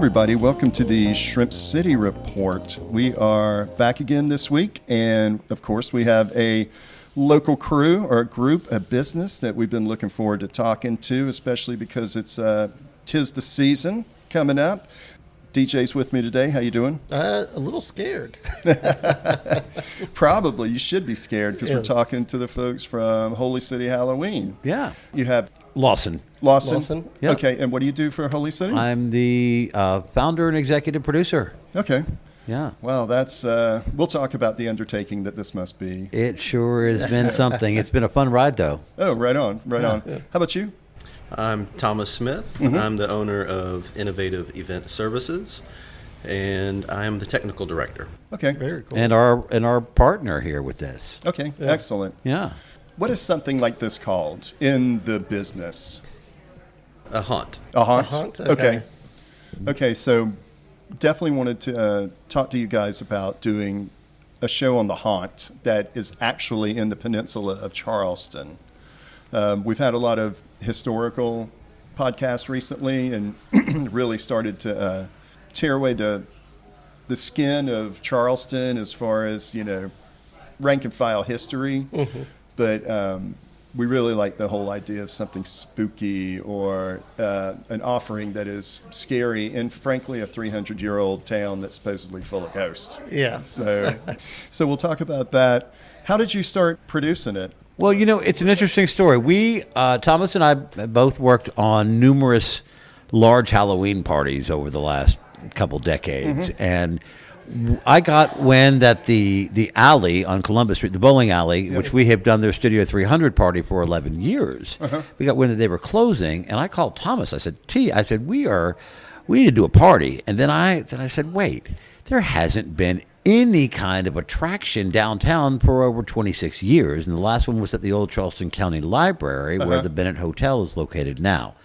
everybody. Welcome to the Shrimp City Report. We are back again this week, and of course, we have a local crew or a group, a business that we've been looking forward to talking to, especially because it's tis the season coming up. DJ's with me today. How you doing? A little scared. Probably. You should be scared because we're talking to the folks from Holy City Halloween. Yeah. You have Lawson. Lawson? Yeah. Okay, and what do you do for Holy City? I'm the founder and executive producer. Okay. Yeah. Well, that's, we'll talk about the undertaking that this must be. It sure has been something. It's been a fun ride, though. Oh, right on. Yeah. How about you? I'm Thomas Smith. Mm-hmm. I'm the owner of Innovative Event Services, and I am the technical director. Okay. Very cool. And our partner here with this. Okay, excellent. Yeah. What is something like this called in the business? A haunt. A haunt? A haunt? Okay. Okay, so definitely wanted to talk to you guys about doing a show on the haunt that is actually in the peninsula of Charleston. We've had a lot of historical podcasts recently and really started to tear away the skin of Charleston as far as, rank and file history. Mm-hmm. But we really like the whole idea of something spooky or an offering that is scary in, frankly, a 300-year-old town that's supposedly full of ghosts. Yeah. So we'll talk about that. How did you start producing it? Well, it's an interesting story. We, Thomas and I both worked on numerous large Halloween parties over the last couple decades. Mm-hmm. And I got wind that the alley on Columbus Street, the bowling alley, which we have done their Studio 300 party for 11 years, we got wind that they were closing. And I called Thomas. I said, we need to do a party. And then I said, wait, there hasn't been any kind of attraction downtown for over 26 years. And the last one was at the old Charleston County Library where the Bennett Hotel is located now.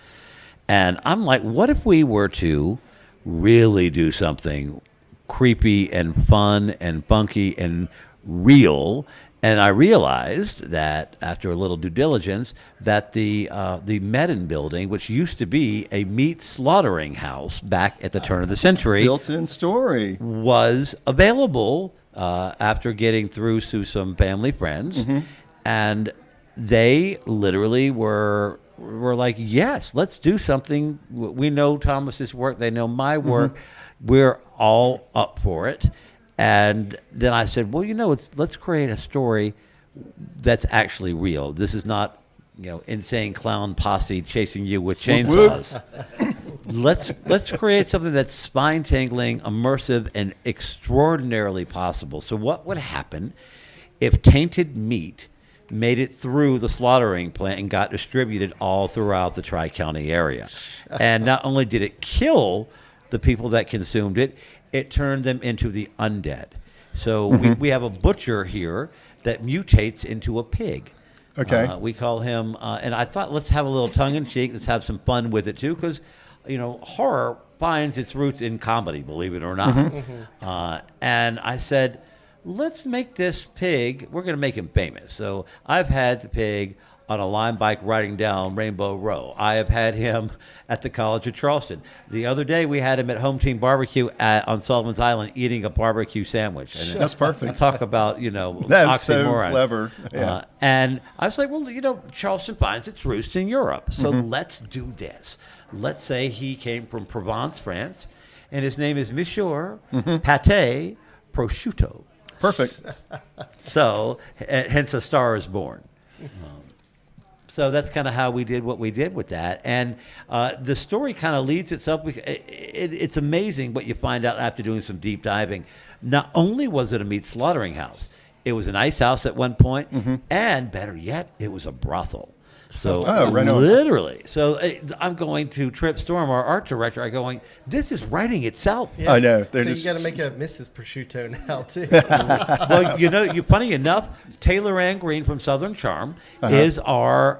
And I'm like, what if we were to really do something creepy and fun and funky and real? And I realized that after a little due diligence that the Medin building, which used to be a meat slaughtering house back at the turn of the century, Built-in story, was available after getting through to some family friends. Mm-hmm. And they literally were like, yes, let's do something. We know Thomas's work. They know my work. Mm-hmm. We're all up for it. And then I said, well, let's create a story that's actually real. This is not, insane clown posse chasing you with chainsaws. Let's create something that's spine-tingling, immersive, and extraordinarily possible. So what would happen if tainted meat made it through the slaughtering plant and got distributed all throughout the Tri-County area? And not only did it kill the people that consumed it, it turned them into the undead. So we have a butcher here that mutates into a pig. Okay. We call him, and I thought let's have a little tongue-in-cheek, let's have some fun with it too, because, horror finds its roots in comedy, believe it or not. Mm-hmm. And I said, let's make this pig, we're going to make him famous. So I've had the pig on a Lime bike riding down Rainbow Row. I have had him at the College of Charleston. The other day we had him at Home Team Barbecue on Sullivan's Island eating a barbecue sandwich. And that's perfect. Talk about, that's oxymoron. so clever. Yeah. And I was like, well, Charleston finds its roots in Europe. So let's do this. Let's say he came from Provence, France, and his name is Monsieur Pâté Prosciutto. Perfect. So, hence A Star is Born. So that's kind of how we did what we did with that. And the story kind of leads itself. It's amazing what you find out after doing some deep diving. Not only was it a meat slaughtering house, it was an ice house at one point, and better yet, it was a brothel. So right on. literally. So I'm going to Trip Storm, our art director. I'm going, this is writing itself. Yeah. I know. So you got to make a Mrs. Prosciutto now, too. Well, funny enough, Taylor Ann Green from Southern Charm is our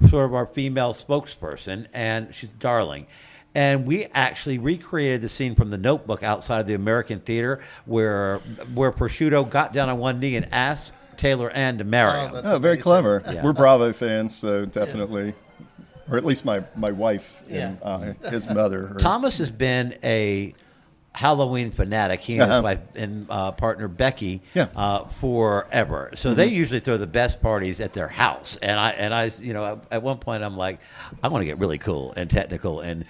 sort of our female spokesperson, and she's darling. And we actually recreated the scene from The Notebook outside of the American Theater where Prosciutto got down on one knee and asked Taylor Ann to marry him. Very clever. Yeah. We're Bravo fans, so definitely or at least my wife and his mother. Thomas has been a Halloween fanatic. He and his wife and partner Becky forever. So they usually throw the best parties at their house. And I, you know, at one point I'm like, I want to get really cool and technical. And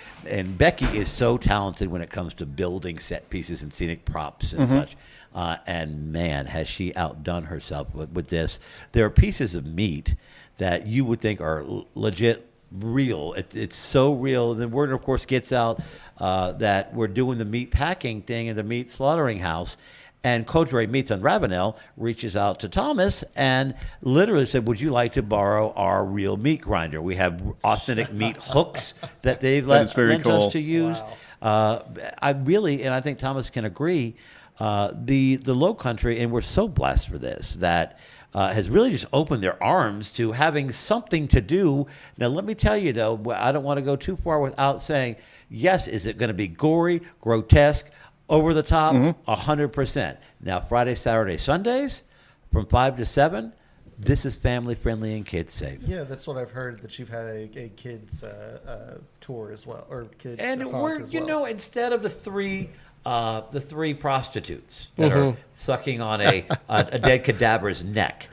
Becky is so talented when it comes to building set pieces and scenic props and such. And man, has she outdone herself with this. There are pieces of meat that you would think are legit real. It's so real. The word, of course, gets out that we're doing the meat packing thing in the meat slaughtering house. And Coterie Meats on Ravenel reaches out to Thomas and literally said, would you like to borrow our real meat grinder? We have authentic meat hooks that they've lent us to use. Wow. I really, and I think Thomas can agree, the Low Country, and we're so blessed for this, that has really just opened their arms to having something to do. Now, let me tell you, though, I don't want to go too far without saying, yes, is it going to be gory, grotesque, over the top? 100%. Now, Friday, Saturday, Sundays, from 5 to 7, this is family friendly and kids safe. Yeah, that's what I've heard, that you've had a kids tour as well, or kids and haunt we're, as you well. know, instead of the three prostitutes that are sucking on a dead cadaver's neck,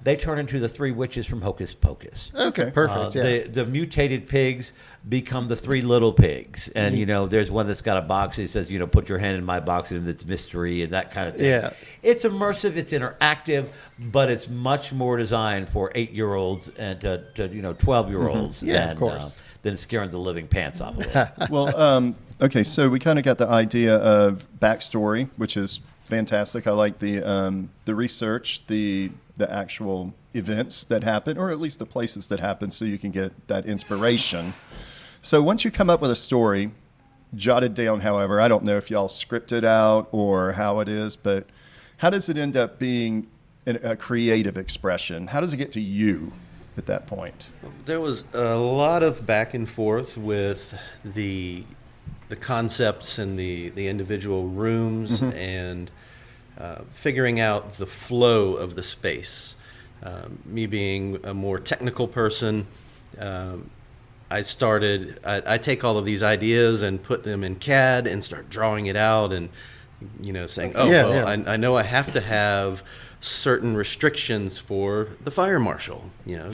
they turn into the three witches from Hocus Pocus. Okay, perfect. The mutated pigs become the three little pigs, and you know, there's one that's got a box that says, you know, put your hand in my box, and it's mystery and that kind of thing. Yeah, it's immersive, it's interactive, but it's much more designed for 8-year-olds and to 12-year-olds than scaring the living pants off of them. Well, okay, so we kind of got the idea of backstory, which is fantastic. I like the research, the actual events that happen, or at least the places that happen, so you can get that inspiration. So once you come up with a story, jotted down, however, I don't know if y'all script it out or how it is, but how does it end up being a creative expression? How does it get to you at that point? There was a lot of back and forth with the concepts and the individual rooms and figuring out the flow of the space. Me being a more technical person, I take all of these ideas and put them in CAD and start drawing it out and, you know, saying, I know I have to have certain restrictions for the fire marshal. You know,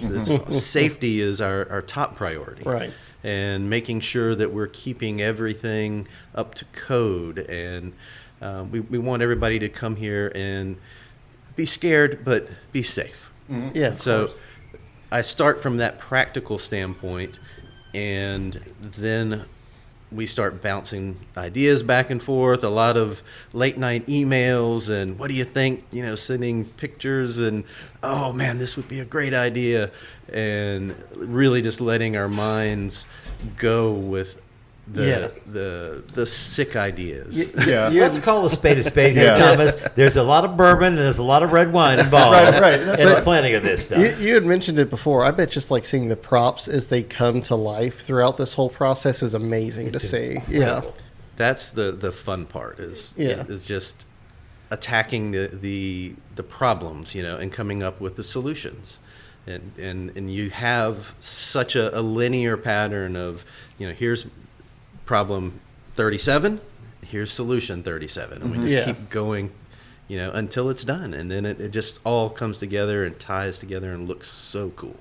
safety is our top priority. Right. And making sure that we're keeping everything up to code. And we want everybody to come here and be scared, but be safe. Yeah. So I start from that practical standpoint, and then we start bouncing ideas back and forth, a lot of late night emails and what do you think, you know, sending pictures and, oh man, this would be a great idea. And really just letting our minds go with the sick ideas. Let's call a spade here, Thomas. There's a lot of bourbon and there's a lot of red wine involved in the planning of this stuff. You had mentioned it before. I bet just like seeing the props as they come to life throughout this whole process is amazing to see. Yeah, that's the fun part is just attacking the problems, you know, and coming up with the solutions. And you have such a linear pattern of, you know, here's problem 37, here's solution 37, and we just keep going, you know, until it's done, and then it just all comes together and ties together and looks so cool.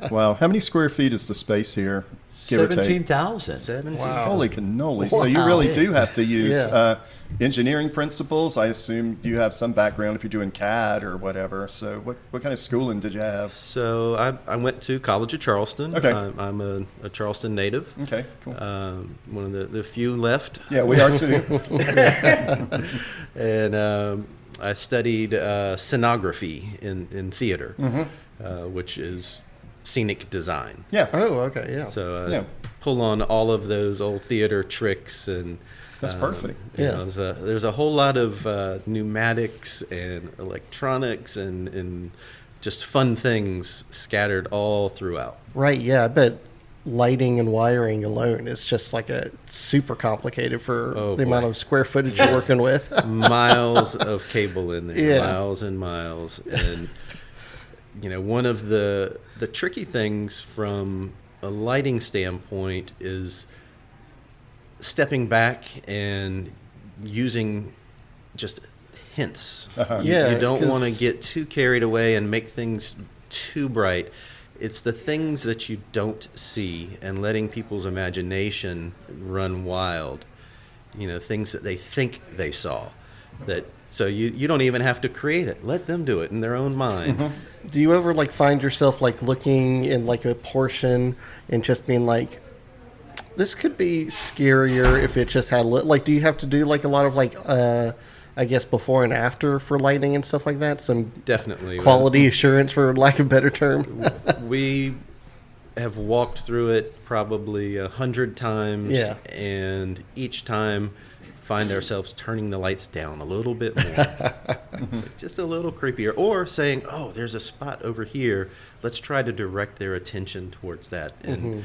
Wow. How many square feet is the space here? 17,000. Wow. Holy cannoli. So you really do have to use engineering principles. I assume you have some background if you're doing CAD or whatever. So what kind of schooling did you have? So I went to College of Charleston. Okay. I'm a Charleston native. Okay, cool. One of the few left. Yeah, we are too. And I studied scenography in theater, which is scenic design. Yeah. Oh, okay. Yeah. So pull on all of those old theater tricks, and that's perfect. You know, there's a whole lot of pneumatics and electronics and just fun things scattered all throughout. Right. Yeah. I bet lighting and wiring alone is just like super complicated for the amount of square footage you're working with. Miles of cable in there, miles and miles. And, you know, one of the tricky things from a lighting standpoint is stepping back and using just hints. Yeah, You don't 'cause- want to get too carried away and make things too bright. It's the things that you don't see and letting people's imagination run wild. Things that they think they saw. So you don't even have to create it. Let them do it in their own mind. Do you ever like find yourself like looking in like a portion and just being like, this could be scarier if it just had like, do you have to do like a lot of like, I guess before and after for lighting and stuff like that? Some Definitely. quality assurance, for lack of a better term. We have walked through it probably 100 times, Yeah. and each time find ourselves turning the lights down a little bit more. It's like just a little creepier, or saying, "Oh, there's a spot over here. Let's try to direct their attention towards that." And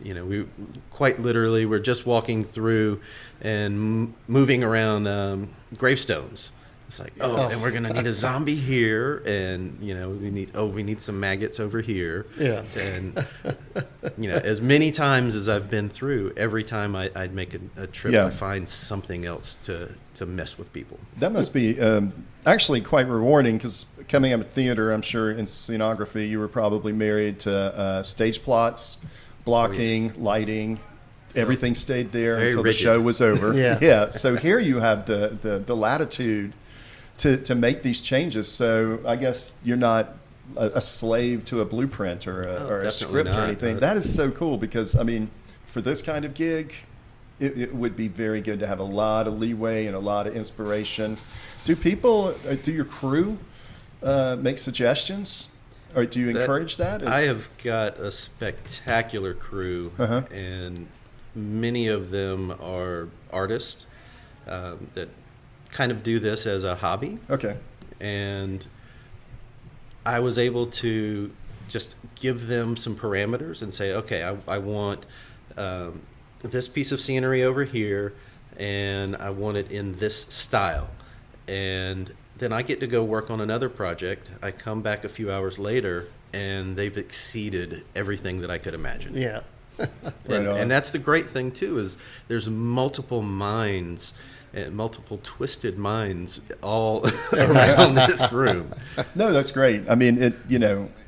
we quite literally were just walking through and moving around gravestones. It's like, and we're gonna need a zombie here, and we need some maggots over here. Yeah. And as many times as I've been through, every time I'd make a trip, Yeah. I find something else to mess with people. That must be actually quite rewarding, because coming up at theater, I'm sure in scenography, you were probably married to stage plots, blocking, lighting. Everything stayed there Very until rigid. the show was over. Yeah. So here you have the latitude to make these changes. So I guess you're not a slave to a blueprint or a definitely script or not. anything. That is so cool, because I mean, for this kind of gig, it would be very good to have a lot of leeway and a lot of inspiration. Do your crew make suggestions, or do you encourage that? I have got a spectacular crew, and many of them are artists that kind of do this as a hobby. Okay. And I was able to just give them some parameters and say, okay, I want this piece of scenery over here, and I want it in this style. And then I get to go work on another project. I come back a few hours later, and they've exceeded everything that I could imagine. Yeah. Right on. And that's the great thing too, is there's multiple minds and multiple twisted minds all around this room. No, that's great. I mean,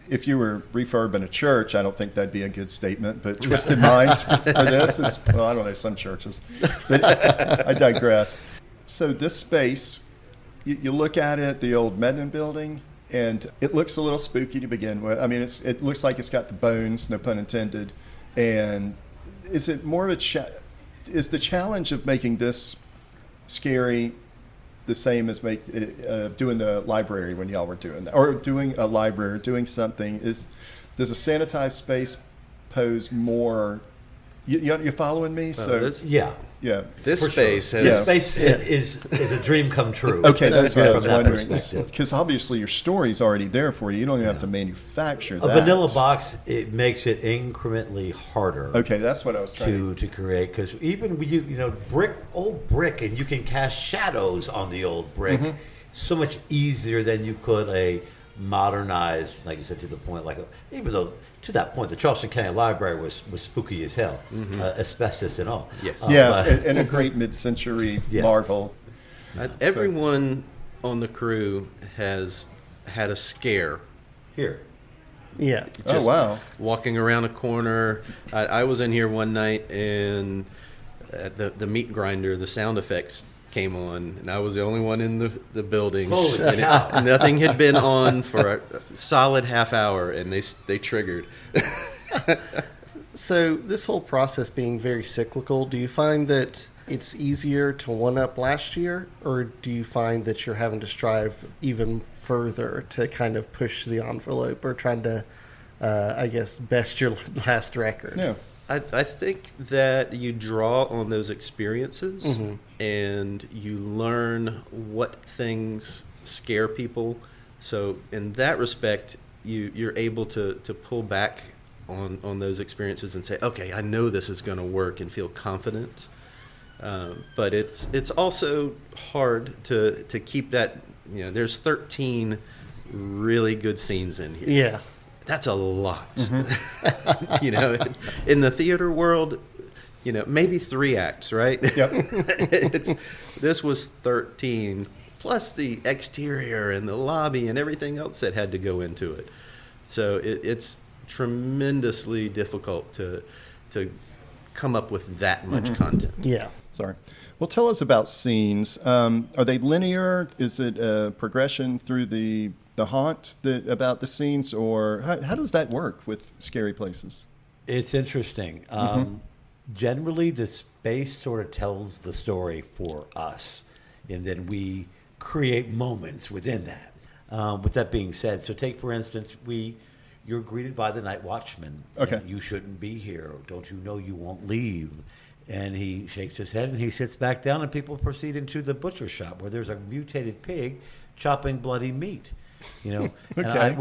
if you were refurbing a church, I don't think that'd be a good statement. But twisted minds for this is, well, I don't know, some churches. But I digress. So this space, you look at it, the old Mednan building, and it looks a little spooky to begin with. I mean, it looks like it's got the bones, no pun intended. And is it more of is the challenge of making this scary the same as doing the library when y'all were doing that, or doing a library, or doing something? Does a sanitized space pose more? You following me? Yeah. Yeah. This For space sure. has This space is a dream come true. Okay, that's what I was From that wondering. perspective. Because obviously your story's already there for you. You don't even have to manufacture A that. vanilla box, it makes it incrementally harder. Okay, that's what I was trying to create, because even when old brick, and you can cast shadows on the old brick so much easier than you could a modernized, like you said, to the point, even though to that point the Charleston County Library was spooky as hell, asbestos and all. Yes. and a great mid-century marvel. everyone on the crew has had a scare. Here. Yeah. Just Oh, wow. walking around a corner. I was in here one night, and the meat grinder, the sound effects came on, and I was the only one in the building. Holy and cow. nothing had been on for a solid half hour, and they triggered. So this whole process being very cyclical, do you find that it's easier to one-up last year, or do you find that you're having to strive even further to kind of push the envelope, or trying to, best your last record? Yeah. I think that you draw on those experiences, and you learn what things scare people. So in that respect, you're able to pull back on those experiences and say, okay, I know this is going to work, and feel confident. But it's also hard to keep that. There's 13 really good scenes in here. Yeah. That's a lot. You know, in the theater world, you know, maybe 3 acts, right? Yep. This was 13, plus the exterior and the lobby and everything else that had to go into it. So it's tremendously difficult to come up with that much content. Yeah. Sorry. Well, tell us about scenes. Are they linear? Is it a progression through the haunt about the scenes, or how does that work with Scary Places? It's interesting. Generally, the space sort of tells the story for us, and then we create moments within that. With that being said, so take, for instance, you're greeted by the night watchman. Okay. You shouldn't be here. Don't you know you won't leave? And he shakes his head and he sits back down, and people proceed into the butcher shop where there's a mutated pig chopping bloody meat. You know, Okay.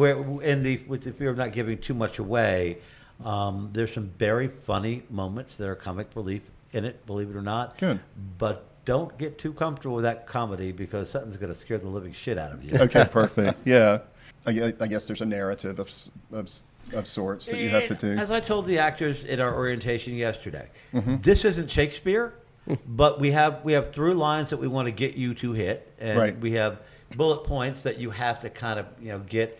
With the fear of not giving too much away, there's some very funny moments that are comic relief in it, believe it or not. Good. But don't get too comfortable with that comedy, because something's going to scare the living shit out of you. Okay, perfect. Yeah. I guess there's a narrative of sorts that you have to do. As I told the actors in our orientation yesterday, this isn't Shakespeare, but we have through lines that we want to get you to hit, and Right. we have bullet points that you have to kind of get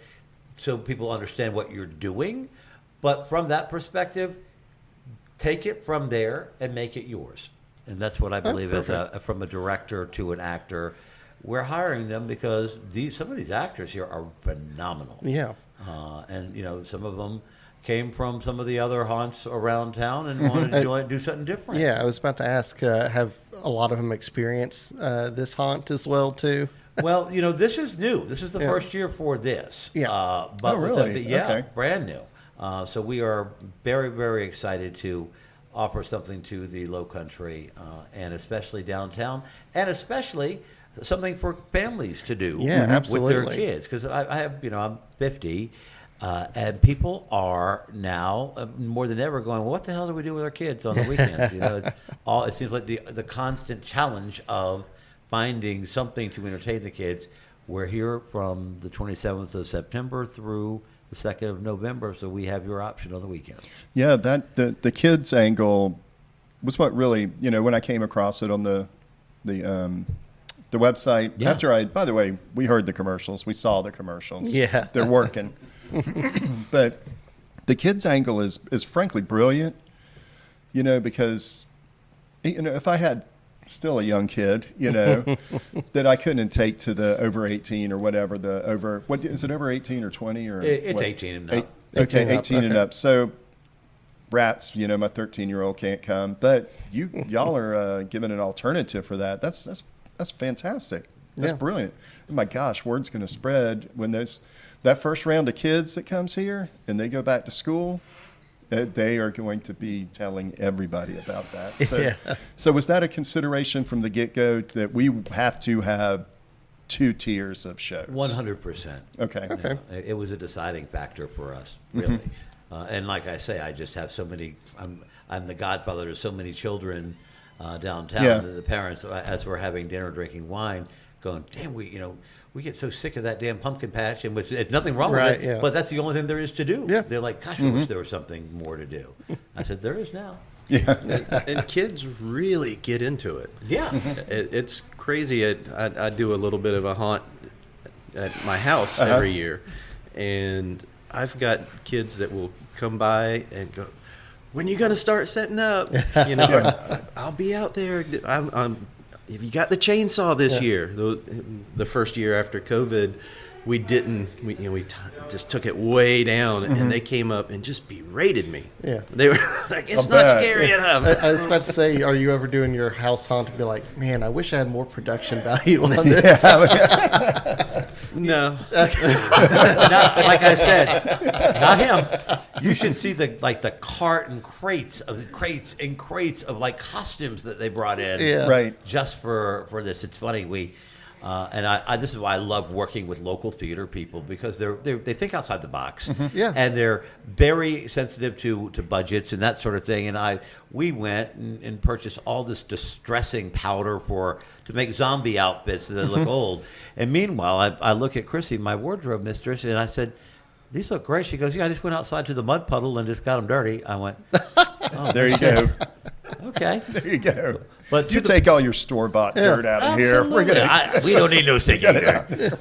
so people understand what you're doing. But from that perspective, take it from there and make it yours. And that's what I believe from a director to an actor. We're hiring them because some of these actors here are phenomenal. Yeah. And some of them came from some of the other haunts around town and wanted to do something different. Yeah, I was about to ask, have a lot of them experienced this haunt as well, too? Well, this is new. This is the first year for this. Yeah. But really? Okay. Brand new. So we are very, very excited to offer something to the Low Country, and especially downtown, and especially something for families to do with their kids. Because I have, I'm 50, and people are now more than ever going, well, what the hell do we do with our kids on the weekends? It seems like the constant challenge of finding something to entertain the kids. We're here from the 27th of September through the 2nd of November, so we have your option on the weekends. Yeah, the kids angle was what really, when I came across it on the website. Yeah. After by the way, we heard the commercials, we saw the commercials. Yeah. They're working. But the kids angle is frankly brilliant, because, if I had still a young kid, that I couldn't take to the over 18 or whatever, what is it, over 18 or 20 or? It's what? 18 and up. 18 and up. So rats, my 13-year-old can't come, but y'all are giving an alternative for that. That's fantastic. That's brilliant. Oh my gosh, word's going to spread when that first round of kids that comes here and they go back to school. They are going to be telling everybody about that. So was that a consideration from the get-go that we have to have 2 tiers of shows? 100%. Okay. It was a deciding factor for us, really. And like I say, I just have so many. I'm the godfather to so many children downtown. Yeah. The parents, as we're having dinner, drinking wine, going, damn, we get so sick of that damn pumpkin patch, and it's nothing wrong with it, but that's the only thing there is to do. Yeah. They're like, gosh, I wish there was something more to do. I said, there is now. Yeah. And kids really get into it. Yeah. It's crazy. I do a little bit of a haunt at my house every year, and I've got kids that will come by and go, when are you going to start setting up? I'll be out there. Have you got the chainsaw this year? The first year after COVID, we didn't. We just took it way down, and they came up and just berated me. Yeah. They were like, "It's not scary enough." I was about to say, are you ever doing your house haunt and be like, man, I wish I had more production value on this? No. Like I said, not him. You should see the cart and crates of like costumes that they brought in. Yeah. Right. Just for this. It's funny, and this is why I love working with local theater people, because they think outside the box. Yeah. And they're very sensitive to budgets and that sort of thing. And we went and purchased all this distressing powder to make zombie outfits that look old. And meanwhile, I look at Chrissy, my wardrobe mistress, and I said, these look great. She goes, yeah, I just went outside to the mud puddle and just got them dirty. I went, oh, There you go. okay. There you go. But You take all your store-bought dirt out of here. We're gonna. We don't need no stinking dirt.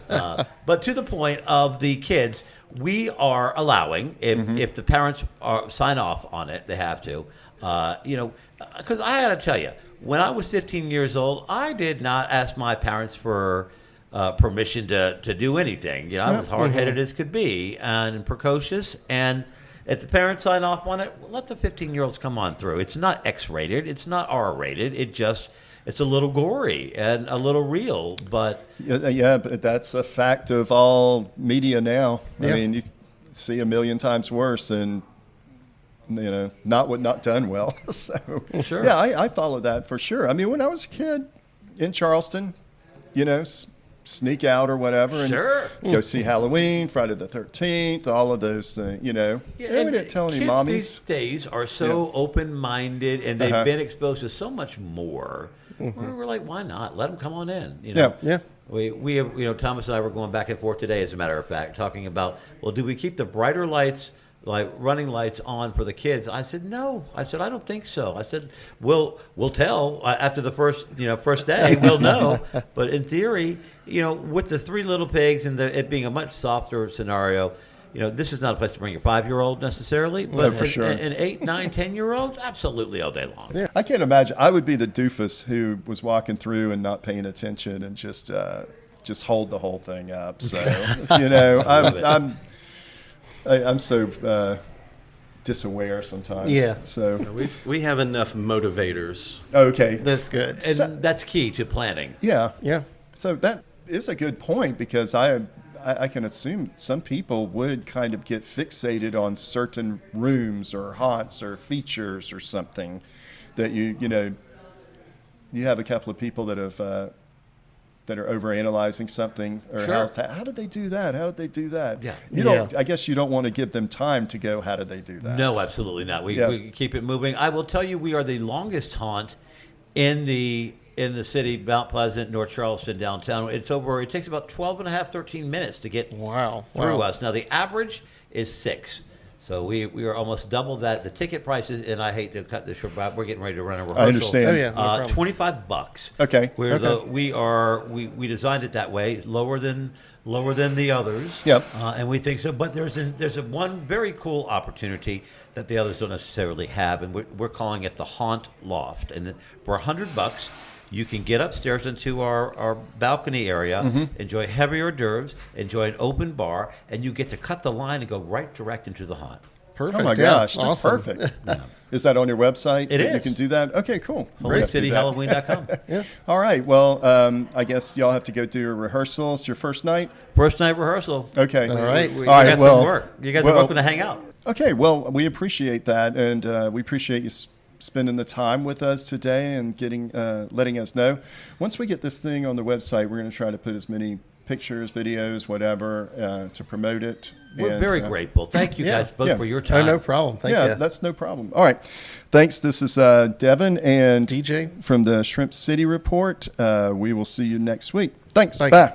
But to the point of the kids, we are allowing, if the parents sign off on it, they have to, because I got to tell you, when I was 15 years old, I did not ask my parents for permission to do anything. I was hard-headed as could be and precocious. And if the parents sign off on it, let the 15-year-olds come on through. It's not X-rated. It's not R-rated. It's a little gory and a little real, but... Yeah, but that's a fact of all media now. Yeah. I mean, you see a million times worse and, not done well. So, Sure. yeah, I follow that for sure. I mean, when I was a kid in Charleston, sneak out or whatever and Sure. go see Halloween, Friday the 13th, all of those things, we didn't tell any kids mommies. These days are so open-minded, and they've been exposed to so much more. We're like, why not? Let them come on in. Yeah. We have, Thomas and I were going back and forth today, as a matter of fact, talking about, well, do we keep the brighter lights, like running lights, on for the kids? I said, no. I said, I don't think so. I said, we'll tell after the first day, we'll know. But in theory, with the three little pigs and it being a much softer scenario, this is not a place to bring your 5-year-old necessarily, but for sure. an 8, 9, 10-year-old, absolutely all day long. Yeah. I can't imagine. I would be the doofus who was walking through and not paying attention and just hold the whole thing up. So, I'm so disaware sometimes. Yeah. So, We have enough motivators. okay. That's good. And that's key to planning. Yeah. Yeah. So that is a good point because I can assume some people would kind of get fixated on certain rooms or haunts or features or something that you have a couple of people that have that are overanalyzing something or Sure. how did they do that? How did they do that? Yeah. You don't. I guess you don't want to give them time to go. How did they do that? No, absolutely not. We keep it moving. I will tell you, we are the longest haunt in the city, Mount Pleasant, North Charleston, downtown. It takes about 12 and a half, 13 minutes to get through us. Now, the average is 6. So we are almost double that. The ticket prices, and I hate to cut this short, but we're getting ready to run a rehearsal. I understand. Oh, yeah. No problem. $25. Okay. We designed it that way. It's lower than the others. Yep. And we think so. But there's one very cool opportunity that the others don't necessarily have, and we're calling it the Haunt Loft. And for $100, you can get upstairs into our balcony area, enjoy heavy hors d'oeuvres, enjoy an open bar, and you get to cut the line and go direct into the haunt. Perfect. Oh my Yeah. gosh, that's Awesome. perfect. Is that on your website? It that You is. can do that? Okay, cool. We'll have to do that. HolyCityHalloween.com. All right. Well, I guess y'all have to go do your rehearsals. Your first night? First night rehearsal. Okay. All right. You All right, got well- some work. You guys are welcome to hang out. Okay. Well, we appreciate that, and we appreciate you spending the time with us today and letting us know. Once we get this thing on the website, we're going to try to put as many pictures, videos, whatever, to promote it. We're very grateful. Thank you guys both Yeah. for your Oh, time. no problem. Thank you. That's no problem. All right. Thanks. This is Devin and DJ. from the Shrimp City Report. We will see you next week. Thanks. Thanks. Bye.